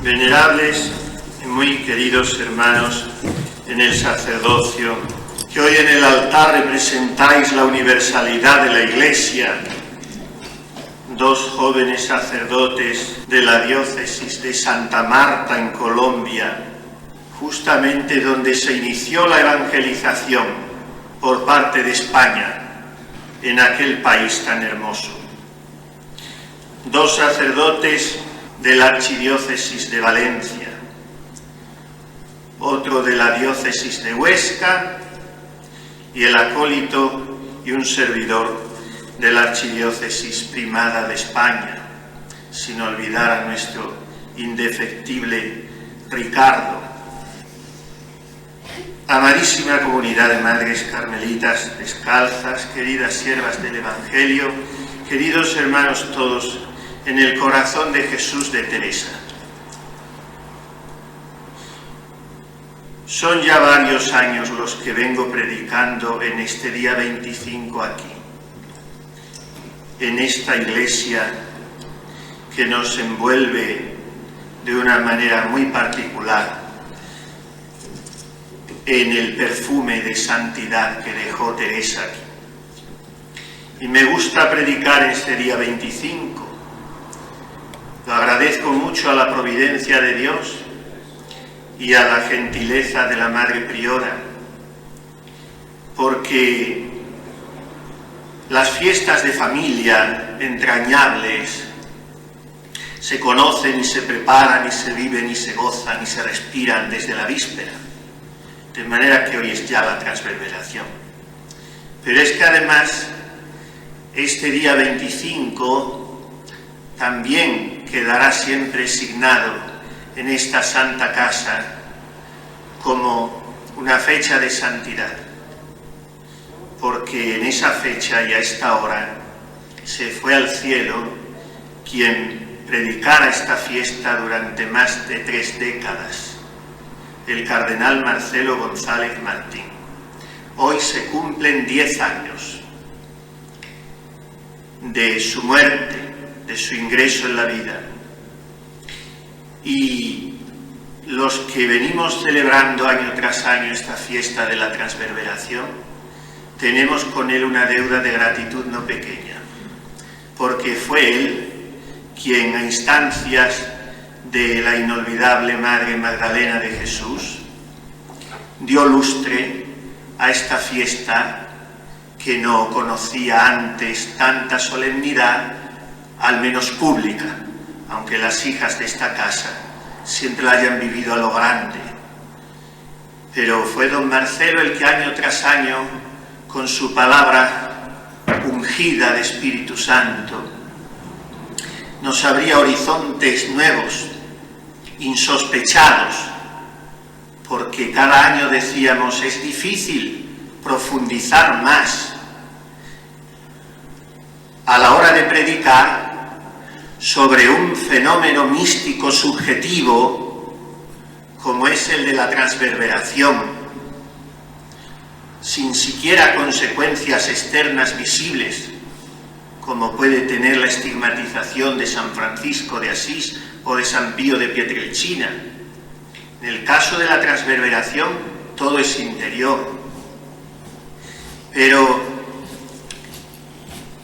Venerables y muy queridos hermanos en el sacerdocio, que hoy en el altar representáis la universalidad de la Iglesia, dos jóvenes sacerdotes de la diócesis de Santa Marta en Colombia, justamente donde se inició la evangelización por parte de España en aquel país tan hermoso. Dos sacerdotes de la archidiócesis de Valencia, otro de la diócesis de Huesca y el acólito y un servidor de la archidiócesis primada de España, sin olvidar a nuestro indefectible Ricardo. Amadísima comunidad de madres carmelitas descalzas, queridas siervas del Evangelio, queridos hermanos todos en el corazón de Jesús de Teresa. Son ya varios años los que vengo predicando en este día 25 aquí, en esta iglesia que nos envuelve de una manera muy particular en el perfume de santidad que dejó Teresa aquí. Y me gusta predicar en este día 25. Lo agradezco mucho a la providencia de Dios y a la gentileza de la Madre Priora, porque las fiestas de familia entrañables se conocen y se preparan y se viven y se gozan y se respiran desde la víspera, de manera que hoy es ya la transverberación. Pero es que además este día 25 también quedará siempre signado en esta santa casa como una fecha de santidad, porque en esa fecha y a esta hora se fue al cielo quien predicara esta fiesta durante más de 3 décadas, el cardenal Marcelo González Martín. Hoy se cumplen 10 años de su muerte, de su ingreso en la vida. Y los que venimos celebrando año tras año esta fiesta de la transverberación, tenemos con él una deuda de gratitud no pequeña, porque fue él quien, a instancias de la inolvidable Madre Magdalena de Jesús, dio lustre a esta fiesta que no conocía antes tanta solemnidad, al menos pública, aunque las hijas de esta casa siempre la hayan vivido a lo grande. Pero fue don Marcelo el que año tras año, con su palabra ungida de Espíritu Santo, nos abría horizontes nuevos, insospechados, porque cada año decíamos, es difícil profundizar más a la hora de predicar sobre un fenómeno místico subjetivo como es el de la transverberación, sin siquiera consecuencias externas visibles, como puede tener la estigmatización de San Francisco de Asís o de San Pío de Pietrelcina. En el caso de la transverberación, todo es interior. Pero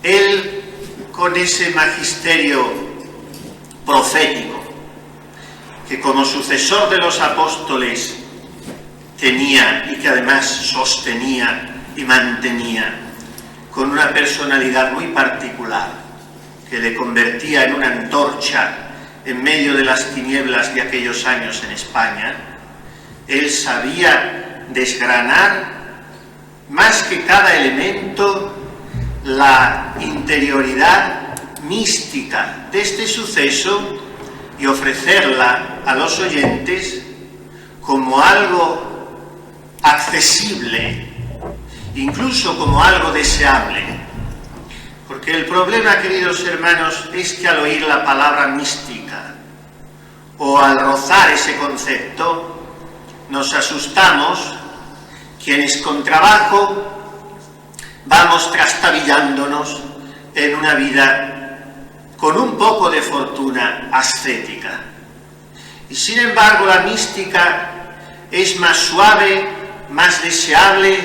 él, con ese magisterio profético, que como sucesor de los apóstoles tenía y que además sostenía y mantenía, con una personalidad muy particular, que le convertía en una antorcha en medio de las tinieblas de aquellos años en España, él sabía desgranar más que cada elemento la interioridad mística de este suceso y ofrecerla a los oyentes como algo accesible, incluso como algo deseable. Porque el problema, queridos hermanos, es que al oír la palabra mística o al rozar ese concepto, nos asustamos, quienes con trabajo vamos trastabillándonos en una vida con un poco de fortuna ascética. Y sin embargo la mística es más suave, más deseable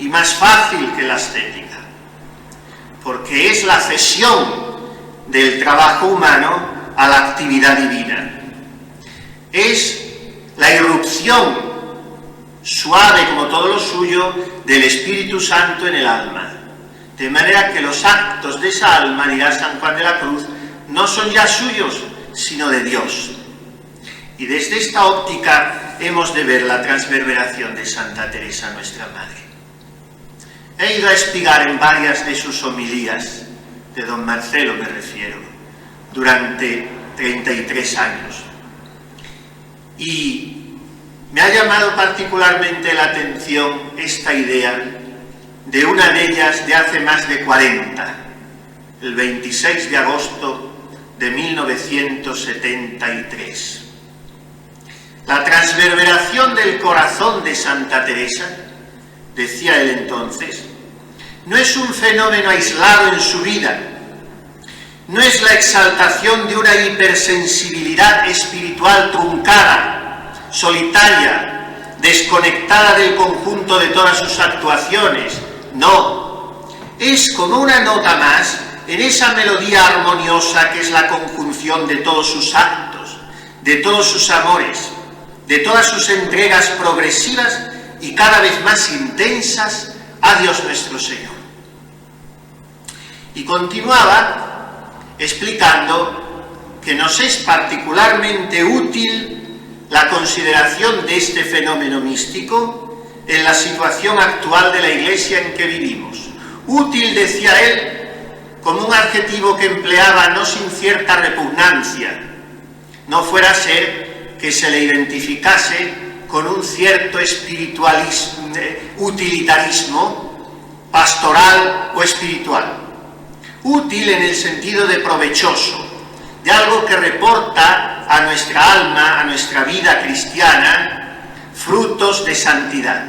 y más fácil que la ascética, porque es la cesión del trabajo humano a la actividad divina. Es la irrupción suave, como todo lo suyo, del Espíritu Santo en el alma. De manera que los actos de esa alma, dirá San Juan de la Cruz, no son ya suyos, sino de Dios. Y desde esta óptica hemos de ver la transverberación de Santa Teresa, nuestra Madre. He ido a espigar en varias de sus homilías, de don Marcelo me refiero, durante 33 años. Y me ha llamado particularmente la atención esta idea de una de ellas de hace más de 40, el 26 de agosto de 1973. La transverberación del corazón de Santa Teresa, decía él entonces, no es un fenómeno aislado en su vida, no es la exaltación de una hipersensibilidad espiritual truncada, solitaria, desconectada del conjunto de todas sus actuaciones. No, es como una nota más en esa melodía armoniosa que es la conjunción de todos sus actos, de todos sus amores, de todas sus entregas progresivas y cada vez más intensas a Dios nuestro Señor. Y continuaba explicando que nos es particularmente útil la consideración de este fenómeno místico en la situación actual de la Iglesia en que vivimos. Útil, decía él, como un adjetivo que empleaba no sin cierta repugnancia, no fuera a ser que se le identificase con un cierto espiritualismo, utilitarismo pastoral o espiritual. Útil en el sentido de provechoso, de algo que reporta a nuestra alma, a nuestra vida cristiana, frutos de santidad.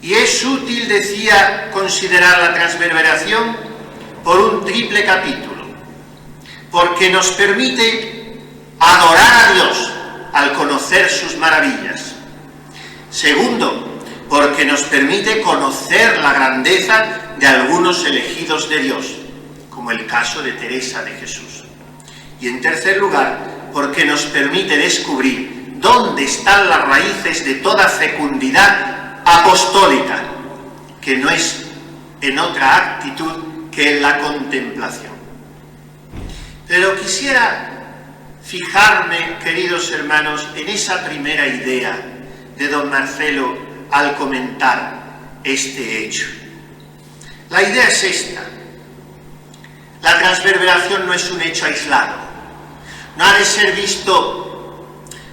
Y es útil, decía, considerar la transverberación por un triple capítulo, porque nos permite adorar a Dios al conocer sus maravillas. Segundo, porque nos permite conocer la grandeza de algunos elegidos de Dios, como el caso de Teresa de Jesús. Y en tercer lugar, porque nos permite descubrir dónde están las raíces de toda fecundidad apostólica, que no es en otra actitud que en la contemplación. Pero quisiera fijarme, queridos hermanos, en esa primera idea de don Marcelo al comentar este hecho. La idea es esta: la transverberación no es un hecho aislado, no ha de ser visto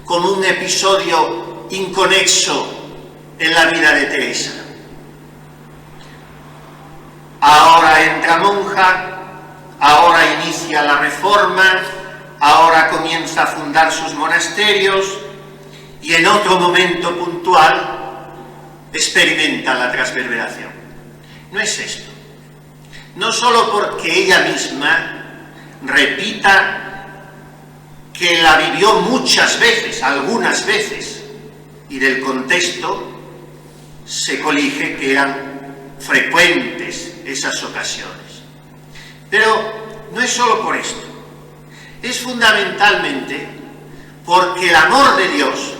como un episodio inconexo en la vida de Teresa. Ahora entra monja, ahora inicia la reforma, ahora comienza a fundar sus monasterios y en otro momento puntual experimenta la transverberación. No es esto. No solo porque ella misma repita que la vivió muchas veces, algunas veces, y del contexto se colige que eran frecuentes esas ocasiones. Pero no es solo por esto, es fundamentalmente porque el amor de Dios,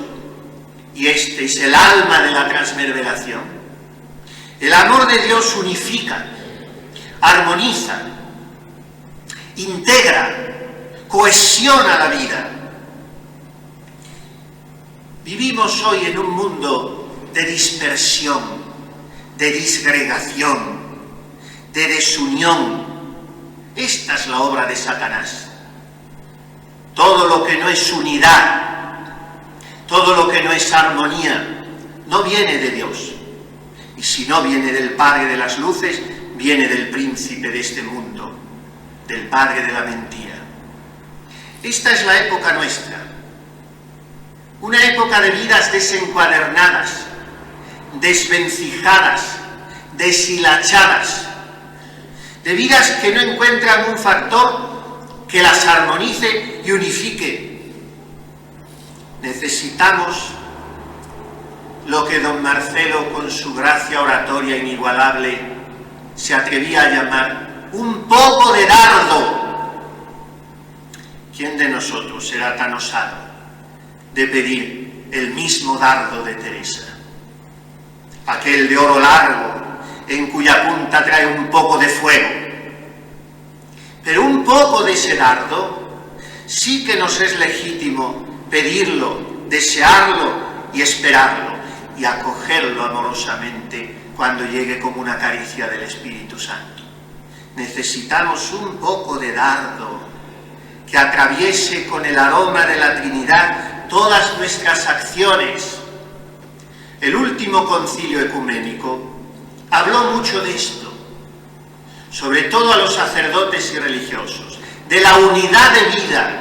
y este es el alma de la transverberación, el amor de Dios unifica, armoniza, integra, cohesiona la vida. Vivimos hoy en un mundo de dispersión, de disgregación, de desunión. Esta es la obra de Satanás. Todo lo que no es unidad, todo lo que no es armonía, no viene de Dios. Y si no viene del Padre de las luces, viene del príncipe de este mundo, del padre de la mentira. Esta es la época nuestra, una época de vidas desencuadernadas, desvencijadas, deshilachadas, de vidas que no encuentran un factor que las armonice y unifique, Necesitamos lo que don Marcelo, con su gracia oratoria inigualable, se atrevía a llamar un poco de dardo. ¿Quién de nosotros será tan osado de pedir el mismo dardo de Teresa? Aquel de oro largo, en cuya punta trae un poco de fuego. Pero un poco de ese dardo sí que nos es legítimo pedirlo, desearlo y esperarlo, y acogerlo amorosamente cuando llegue como una caricia del Espíritu Santo. Necesitamos un poco de dardo que atraviese con el aroma de la Trinidad todas nuestras acciones. El último concilio ecuménico habló mucho de esto, sobre todo a los sacerdotes y religiosos, de la unidad de vida.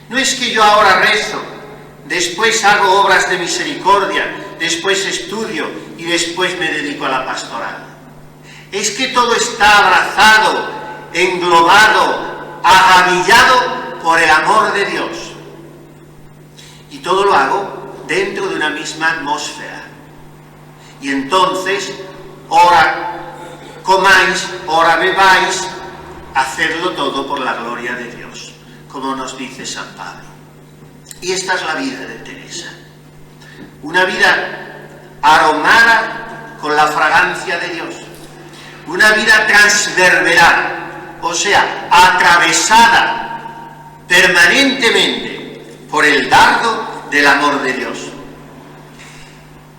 No es que yo ahora rezo, después hago obras de misericordia, después estudio y después me dedico a la pastoral. Es que todo está abrazado, englobado, agavillado por el amor de Dios. Y todo lo hago dentro de una misma atmósfera. Y entonces, ora comáis, ora bebáis, hacedlo todo por la gloria de Dios, como nos dice San Pablo. Y esta es la vida de Teresa. Una vida aromada con la fragancia de Dios. Una vida transverberal, o sea, atravesada permanentemente por el dardo del amor de Dios.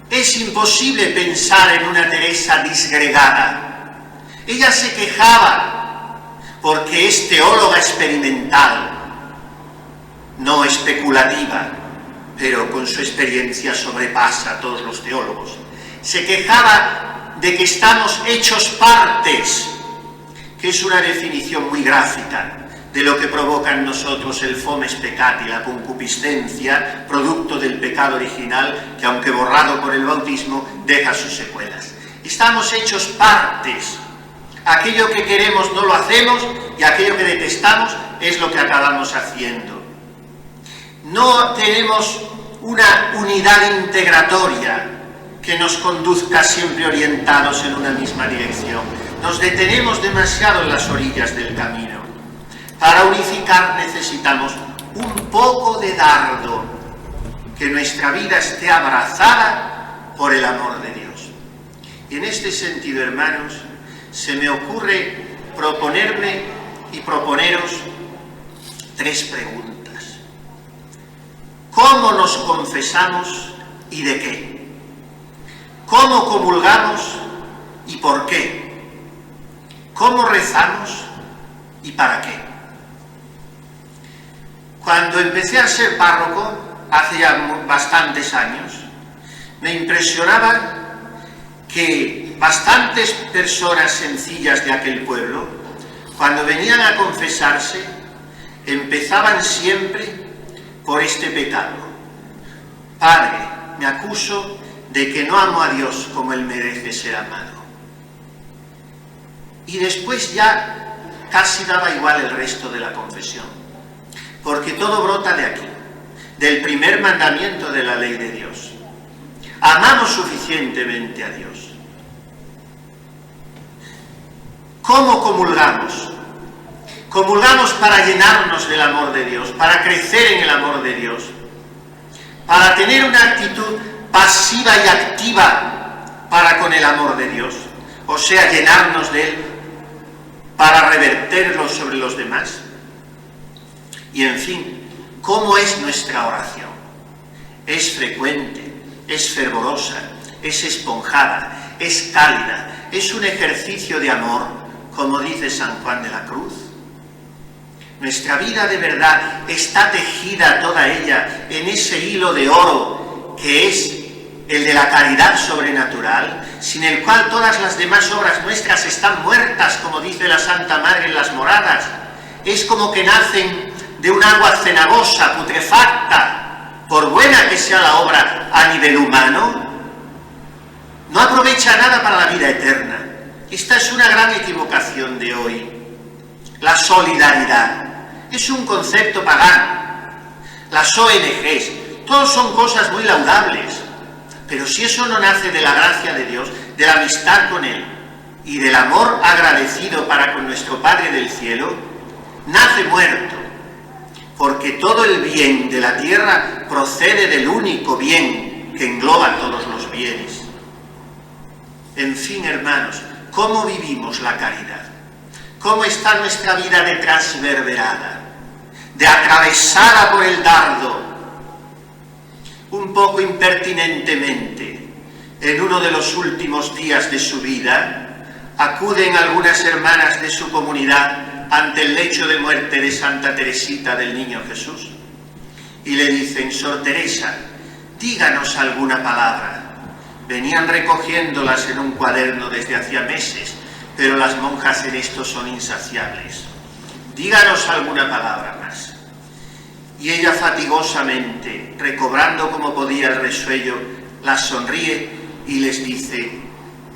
Es imposible pensar en una Teresa disgregada. Ella se quejaba porque es teóloga experimental, no especulativa, pero con su experiencia sobrepasa a todos los teólogos. Se quejaba de que estamos hechos partes, que es una definición muy gráfica de lo que provoca en nosotros el fomes peccati, la concupiscencia, producto del pecado original, que aunque borrado por el bautismo, deja sus secuelas. Estamos hechos partes. Aquello que queremos no lo hacemos y aquello que detestamos es lo que acabamos haciendo. No tenemos una unidad integratoria que nos conduzca siempre orientados en una misma dirección. Nos detenemos demasiado en las orillas del camino. Para unificar necesitamos un poco de dardo, que nuestra vida esté abrazada por el amor de Dios. Y en este sentido, hermanos, se me ocurre proponerme y proponeros 3 preguntas. ¿Cómo nos confesamos y de qué? ¿Cómo comulgamos y por qué? ¿Cómo rezamos y para qué? Cuando empecé a ser párroco, hace ya bastantes años, me impresionaba que bastantes personas sencillas de aquel pueblo, cuando venían a confesarse, empezaban siempre por este pecado. Padre, me acuso de que no amo a Dios como Él merece ser amado. Y después ya casi daba igual el resto de la confesión, porque todo brota de aquí, del primer mandamiento de la ley de Dios. Amamos suficientemente a Dios. ¿Cómo comulgamos? Comulgamos para llenarnos del amor de Dios, para crecer en el amor de Dios, para tener una actitud pasiva y activa para con el amor de Dios, o sea, llenarnos de Él para reverterlo sobre los demás. Y en fin, ¿cómo es nuestra oración? ¿Es frecuente? ¿Es fervorosa? ¿Es esponjada? ¿Es cálida? ¿Es un ejercicio de amor, como dice San Juan de la Cruz? Nuestra vida de verdad está tejida toda ella en ese hilo de oro que es el de la caridad sobrenatural, sin el cual todas las demás obras nuestras están muertas, como dice la Santa Madre en las Moradas. Es como que nacen de un agua cenagosa, putrefacta, por buena que sea la obra a nivel humano, no aprovecha nada para la vida eterna. Esta es una gran equivocación de hoy. La solidaridad es un concepto pagano. las ONGs, todos son cosas muy laudables, pero si eso no nace de la gracia de Dios, de la amistad con Él y del amor agradecido para con nuestro Padre del cielo, nace muerto, porque todo el bien de la tierra procede del único bien que engloba todos los bienes. En fin, hermanos, ¿cómo vivimos la caridad? ¿Cómo está nuestra vida de transverberada, de atravesada por el dardo? Un poco impertinentemente, en uno de los últimos días de su vida, acuden algunas hermanas de su comunidad ante el lecho de muerte de Santa Teresita del Niño Jesús y le dicen: Sor Teresa, díganos alguna palabra. Venían recogiéndolas en un cuaderno desde hacía meses, pero las monjas en esto son insaciables. Díganos alguna palabra más. Y ella fatigosamente, recobrando como podía el resuello, las sonríe y les dice: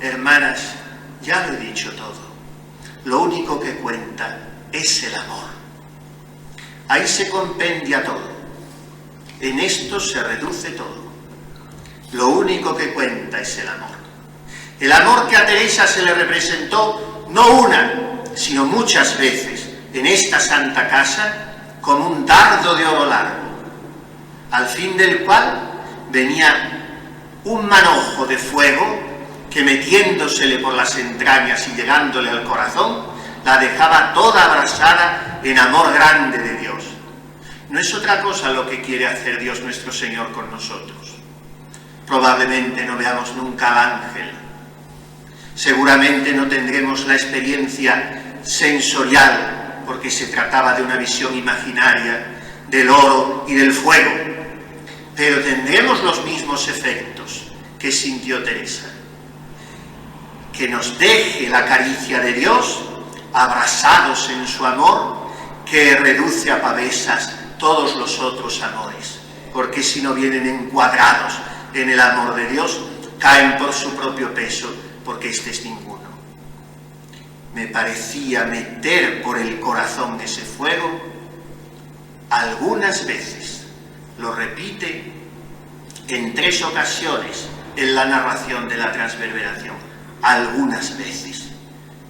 hermanas, ya lo he dicho todo. Lo único que cuenta es el amor. Ahí se compendia todo. En esto se reduce todo. Lo único que cuenta es el amor. El amor que a Teresa se le representó no una, sino muchas veces en esta santa casa como un dardo de oro largo, al fin del cual venía un manojo de fuego que, metiéndosele por las entrañas y llegándole al corazón, la dejaba toda abrasada en amor grande de Dios. No es otra cosa lo que quiere hacer Dios nuestro Señor con nosotros. Probablemente no veamos nunca al ángel. Seguramente no tendremos la experiencia sensorial, porque se trataba de una visión imaginaria del oro y del fuego, pero tendremos los mismos efectos que sintió Teresa. Que nos deje la caricia de Dios, abrasados en su amor, que reduce a pavesas todos los otros amores, porque si no vienen encuadrados en el amor de Dios, caen por su propio peso, porque este es ninguno. Me parecía meter por el corazón ese fuego algunas veces. Lo repite en 3 ocasiones en la narración de la transverberación. Algunas veces.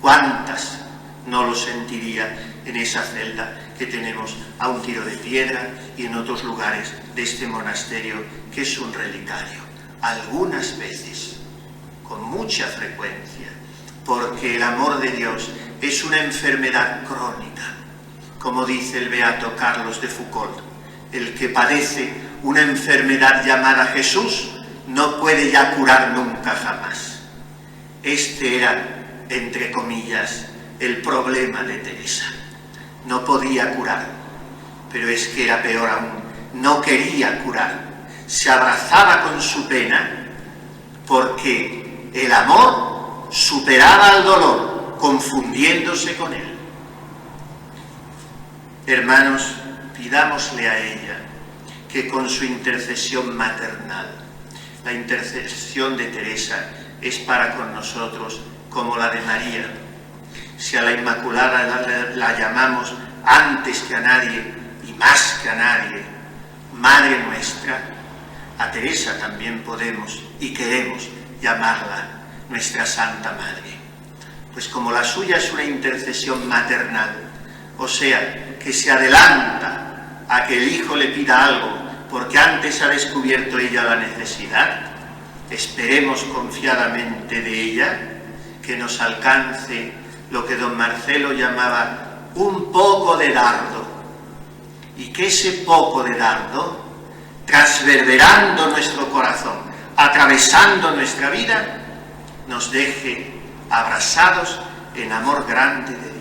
¿Cuántas no lo sentiría en esa celda que tenemos a un tiro de piedra y en otros lugares de este monasterio, que es un relicario? Algunas veces, con mucha frecuencia, porque el amor de Dios es una enfermedad crónica, como dice el beato Carlos de Foucauld: el que padece una enfermedad llamada Jesús no puede ya curar nunca jamás. Este era, entre comillas, el problema de Teresa. No podía curar, pero es que era peor aún, no quería curar. Se abrazaba con su pena porque el amor superaba al dolor, confundiéndose con él. Hermanos, pidámosle a ella que con su intercesión maternal, la intercesión de Teresa es para con nosotros como la de María. Si a la Inmaculada la llamamos antes que a nadie y más que a nadie Madre nuestra, a Teresa también podemos y queremos llamarla nuestra Santa Madre. Pues como la suya es una intercesión maternal, o sea, que se adelanta a que el Hijo le pida algo porque antes ha descubierto ella la necesidad, esperemos confiadamente de ella que nos alcance lo que don Marcelo llamaba un poco de dardo, y que ese poco de dardo, transverberando nuestro corazón, atravesando nuestra vida, nos deje abrasados en amor grande de Dios.